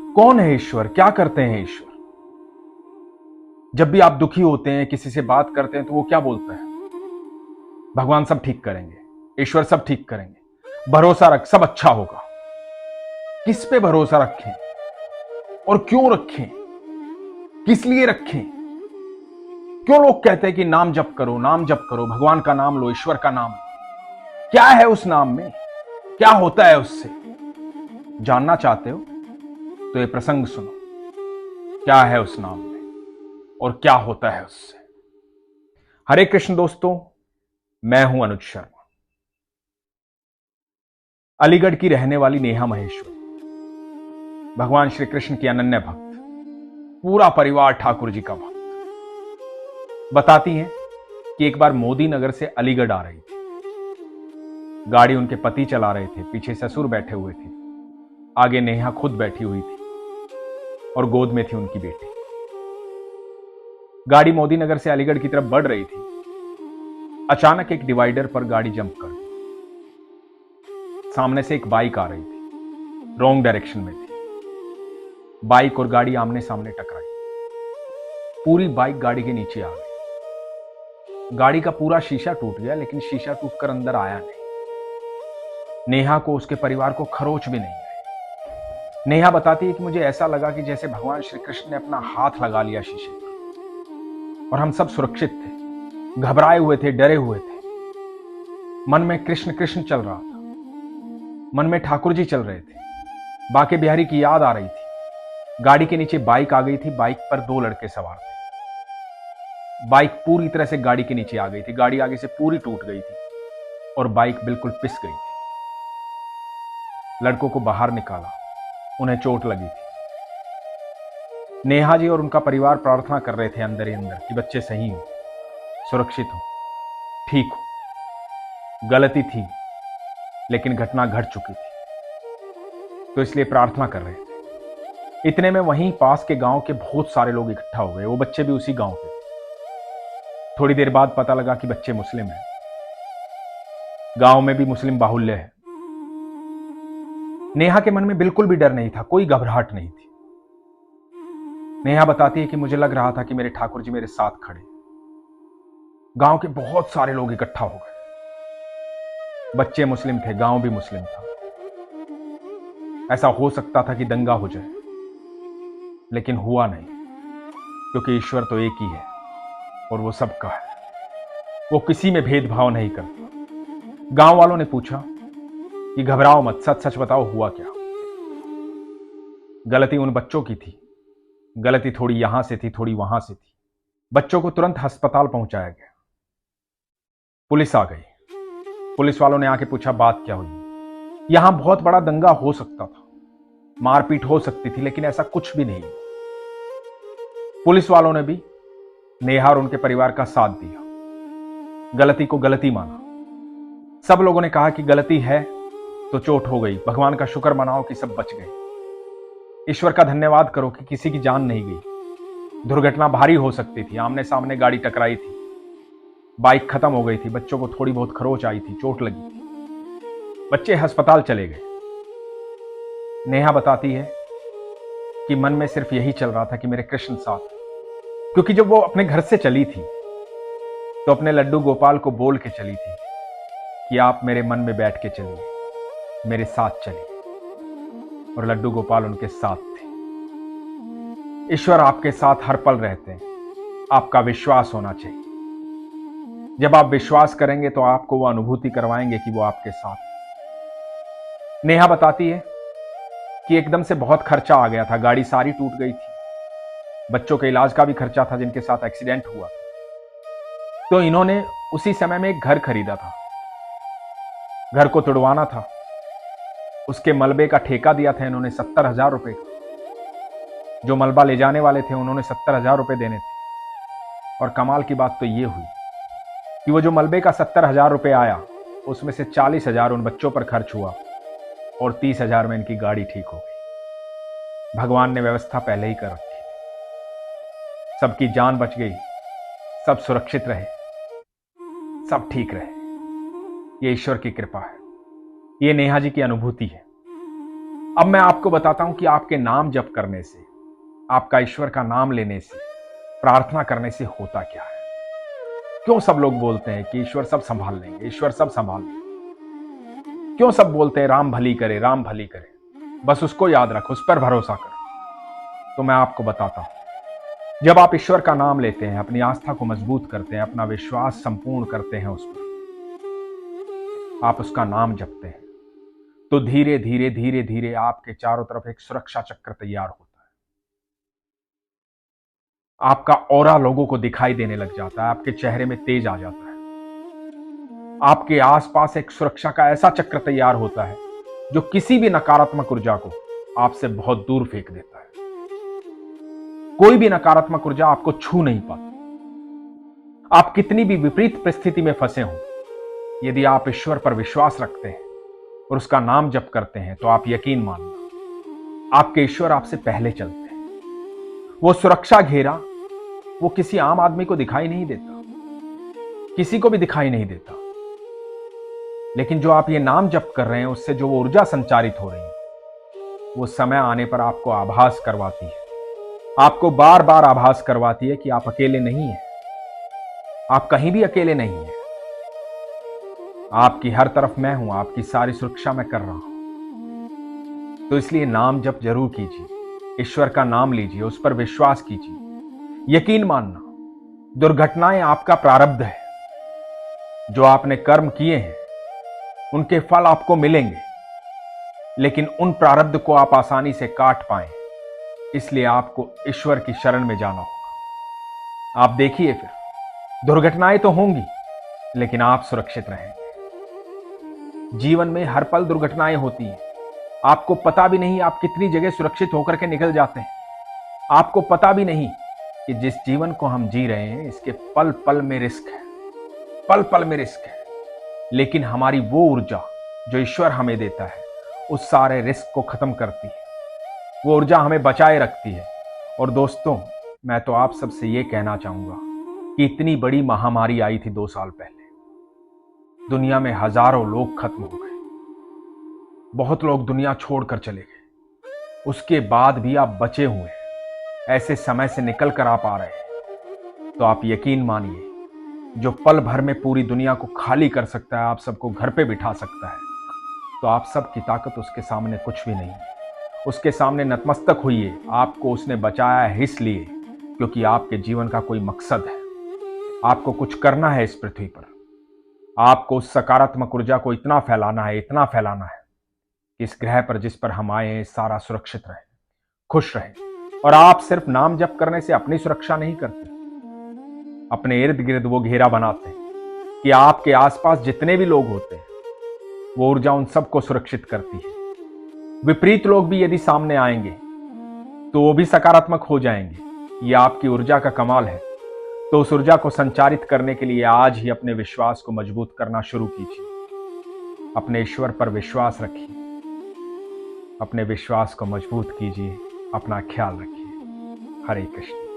कौन है ईश्वर? क्या करते हैं ईश्वर? जब भी आप दुखी होते हैं, किसी से बात करते हैं, तो वो क्या बोलता है? भगवान सब ठीक करेंगे, ईश्वर सब ठीक करेंगे, भरोसा रख, सब अच्छा होगा। किस पे भरोसा रखें और क्यों रखें? किस लिए रखें? क्यों लोग कहते हैं कि नाम जप करो, नाम जप करो, भगवान का नाम लो, ईश्वर का नाम लो? क्या है उस नाम में? क्या होता है उससे? जानना चाहते हो तो ये प्रसंग सुनो। क्या है उस नाम में और क्या होता है उससे? हरे कृष्ण दोस्तों, मैं हूं अनुज शर्मा। अलीगढ़ की रहने वाली नेहा महेश्वरी भगवान श्री कृष्ण की अनन्य भक्त, पूरा परिवार ठाकुर जी का भक्त। बताती हैं कि एक बार मोदी नगर से अलीगढ़ आ रही थी। गाड़ी उनके पति चला रहे थे, पीछे ससुर बैठे हुए थे, आगे नेहा खुद बैठी हुई थी और गोद में थी उनकी बेटी। गाड़ी मोदी नगर से अलीगढ़ की तरफ बढ़ रही थी। अचानक एक डिवाइडर पर गाड़ी जंप कर दी। सामने से एक बाइक आ रही थी, रॉन्ग डायरेक्शन में थी। बाइक और गाड़ी आमने सामने टकराई। पूरी बाइक गाड़ी के नीचे आ गई। गाड़ी का पूरा शीशा टूट गया, लेकिन शीशा टूटकर अंदर आया नहीं। नेहा को, उसके परिवार को खरोच भी नहीं आई। नेहा बताती है कि मुझे ऐसा लगा कि जैसे भगवान श्री कृष्ण ने अपना हाथ लगा लिया शीशे पर, और हम सब सुरक्षित थे, घबराए हुए थे, डरे हुए थे। मन में कृष्ण कृष्ण चल रहा था, मन में ठाकुर जी चल रहे थे, बाके बिहारी की याद आ रही थी। गाड़ी के नीचे बाइक आ गई थी, बाइक पर 2 लड़के सवार थे। बाइक पूरी तरह से गाड़ी के नीचे आ गई थी, गाड़ी आगे से पूरी टूट गई थी और बाइक बिल्कुल पिस गई थी। लड़कों को बाहर निकाला, उन्हें चोट लगी थी। नेहा जी और उनका परिवार प्रार्थना कर रहे थे अंदर ही अंदर कि बच्चे सही हो, सुरक्षित हो, ठीक हो। गलती थी, लेकिन घटना घट चुकी थी, तो इसलिए प्रार्थना कर रहे थे। इतने में वहीं पास के गांव के बहुत सारे लोग इकट्ठा हो गए। वो बच्चे भी उसी गांव के थे। थोड़ी देर बाद पता लगा कि बच्चे मुस्लिम हैं। गांव में भी मुस्लिम बाहुल्य है। नेहा के मन में बिल्कुल भी डर नहीं था, कोई घबराहट नहीं थी। नेहा बताती है कि मुझे लग रहा था कि मेरे ठाकुर जी मेरे साथ खड़े। गांव के बहुत सारे लोग इकट्ठा हो गए। बच्चे मुस्लिम थे, गांव भी मुस्लिम था। ऐसा हो सकता था कि दंगा हो जाए, लेकिन हुआ नहीं, क्योंकि ईश्वर तो एक ही है और वो सबका है। वो किसी में भेदभाव नहीं करता। गांव वालों ने पूछा कि घबराओ मत, सच सच बताओ हुआ क्या। गलती उन बच्चों की थी, गलती थोड़ी यहां से थी, थोड़ी वहां से थी। बच्चों को तुरंत अस्पताल पहुंचाया गया। पुलिस आ गई। पुलिस वालों ने आके पूछा बात क्या हुई। यहां बहुत बड़ा दंगा हो सकता था, मारपीट हो सकती थी, लेकिन ऐसा कुछ भी नहीं। पुलिस वालों ने भी नेहा और उनके परिवार का साथ दिया, गलती को गलती माना। सब लोगों ने कहा कि गलती है तो चोट हो गई, भगवान का शुक्र मनाओ कि सब बच गए। ईश्वर का धन्यवाद करो कि किसी की जान नहीं गई। दुर्घटना भारी हो सकती थी, आमने सामने गाड़ी टकराई थी, बाइक खत्म हो गई थी, बच्चों को थोड़ी बहुत खरोच आई थी, चोट लगी थी। बच्चे अस्पताल चले गए। नेहा बताती है कि मन में सिर्फ यही चल रहा था कि मेरे कृष्ण साथ, क्योंकि जब वो अपने घर से चली थी तो अपने लड्डू गोपाल को बोल के चली थी कि आप मेरे मन में बैठ के चलिए, मेरे साथ चलिए, और लड्डू गोपाल उनके साथ थे। ईश्वर आपके साथ हर पल रहते हैं, आपका विश्वास होना चाहिए। जब आप विश्वास करेंगे तो आपको वो अनुभूति करवाएंगे कि वो आपके साथ है। नेहा बताती है कि एकदम से बहुत खर्चा आ गया था, गाड़ी सारी टूट गई थी, बच्चों के इलाज का भी खर्चा था जिनके साथ एक्सीडेंट हुआ, तो इन्होंने उसी समय में एक घर खरीदा था। घर को तुड़वाना था, उसके मलबे का ठेका दिया था इन्होंने 70,000 रुपए का। जो मलबा ले जाने वाले थे उन्होंने 70,000 रुपए देने थे। और कमाल की बात तो ये हुई कि वो जो मलबे का 70,000 रुपए आया, उसमें से 40,000 उन बच्चों पर खर्च हुआ और 30,000 में इनकी गाड़ी ठीक हो गई। भगवान ने व्यवस्था पहले ही कर रखी, सबकी जान बच गई, सब सुरक्षित रहे, सब ठीक रहे। ये ईश्वर की कृपा है, ये नेहा जी की अनुभूति है। अब मैं आपको बताता हूं कि आपके नाम जप करने से, आपका ईश्वर का नाम लेने से, प्रार्थना करने से होता क्या है। क्यों सब लोग बोलते हैं कि ईश्वर सब संभाल लेंगे, ईश्वर सब संभाल लेंगे। क्यों सब बोलते हैं राम भली करे, राम भली करे, बस उसको याद रख, उस पर भरोसा कर। तो मैं आपको बताता हूं, जब आप ईश्वर का नाम लेते हैं, अपनी आस्था को मजबूत करते हैं, अपना विश्वास संपूर्ण करते हैं उस पर, आप उसका नाम जपते हैं, तो धीरे धीरे धीरे धीरे आपके चारों तरफ एक सुरक्षा चक्र तैयार होता है। आपका ऑरा लोगों को दिखाई देने लग जाता है, आपके चेहरे में तेज आ जाता है। आपके आसपास एक सुरक्षा का ऐसा चक्र तैयार होता है जो किसी भी नकारात्मक ऊर्जा को आपसे बहुत दूर फेंक देता है। कोई भी नकारात्मक ऊर्जा आपको छू नहीं पाती। आप कितनी भी विपरीत परिस्थिति में फंसे हो, यदि आप ईश्वर पर विश्वास रखते हैं और उसका नाम जप करते हैं, तो आप यकीन मानना, आपके ईश्वर आपसे पहले चलते हैं। वो सुरक्षा घेरा वो किसी आम आदमी को दिखाई नहीं देता, किसी को भी दिखाई नहीं देता, लेकिन जो आप ये नाम जप कर रहे हैं, उससे जो वो ऊर्जा संचारित हो रही है, वो समय आने पर आपको आभास करवाती है, आपको बार बार आभास करवाती है कि आप अकेले नहीं हैं, आप कहीं भी अकेले नहीं हैं। आपकी हर तरफ मैं हूं, आपकी सारी सुरक्षा मैं कर रहा हूं। तो इसलिए नाम जप जरूर कीजिए, ईश्वर का नाम लीजिए, उस पर विश्वास कीजिए। यकीन मानना, दुर्घटनाएं आपका प्रारब्ध है। जो आपने कर्म किए हैं उनके फल आपको मिलेंगे, लेकिन उन प्रारब्ध को आप आसानी से काट पाएं, इसलिए आपको ईश्वर की शरण में जाना होगा। आप देखिए, फिर दुर्घटनाएं तो होंगी, लेकिन आप सुरक्षित रहेंगे। जीवन में हर पल दुर्घटनाएं होती हैं, आपको पता भी नहीं आप कितनी जगह सुरक्षित होकर के निकल जाते हैं। आपको पता भी नहीं कि जिस जीवन को हम जी रहे हैं, इसके पल पल में रिस्क है, पल पल में रिस्क है। लेकिन हमारी वो ऊर्जा जो ईश्वर हमें देता है, उस सारे रिस्क को खत्म करती है, वो ऊर्जा हमें बचाए रखती है। और दोस्तों, मैं तो आप सबसे ये कहना चाहूंगा कि इतनी बड़ी महामारी आई थी 2 साल पहले, दुनिया में हजारों लोग खत्म हो गए, बहुत लोग दुनिया छोड़कर चले गए। उसके बाद भी आप बचे हुए हैं, ऐसे समय से निकल कर आप आ रहे हैं। तो आप यकीन मानिए, जो पल भर में पूरी दुनिया को खाली कर सकता है, आप सबको घर पे बिठा सकता है, तो आप सबकी ताकत उसके सामने कुछ भी नहीं है। उसके सामने नतमस्तक होइए। आपको उसने बचाया है इसलिए क्योंकि आपके जीवन का कोई मकसद है, आपको कुछ करना है इस पृथ्वी पर। आपको उस सकारात्मक ऊर्जा को इतना फैलाना है, इतना फैलाना है कि इस ग्रह पर जिस पर हम आए हैं, सारा सुरक्षित रहे, खुश रहे। और आप सिर्फ नाम जप करने से अपनी सुरक्षा नहीं करते, अपने इर्द गिर्द वो घेरा बनाते हैं कि आपके आसपास जितने भी लोग होते हैं, वो ऊर्जा उन सबको सुरक्षित करती है। विपरीत लोग भी यदि सामने आएंगे तो वो भी सकारात्मक हो जाएंगे। ये आपकी ऊर्जा का कमाल है। तो उस ऊर्जा को संचारित करने के लिए आज ही अपने विश्वास को मजबूत करना शुरू कीजिए। अपने ईश्वर पर विश्वास रखिए, अपने विश्वास को मजबूत कीजिए, अपना ख्याल रखिए। हरे कृष्ण।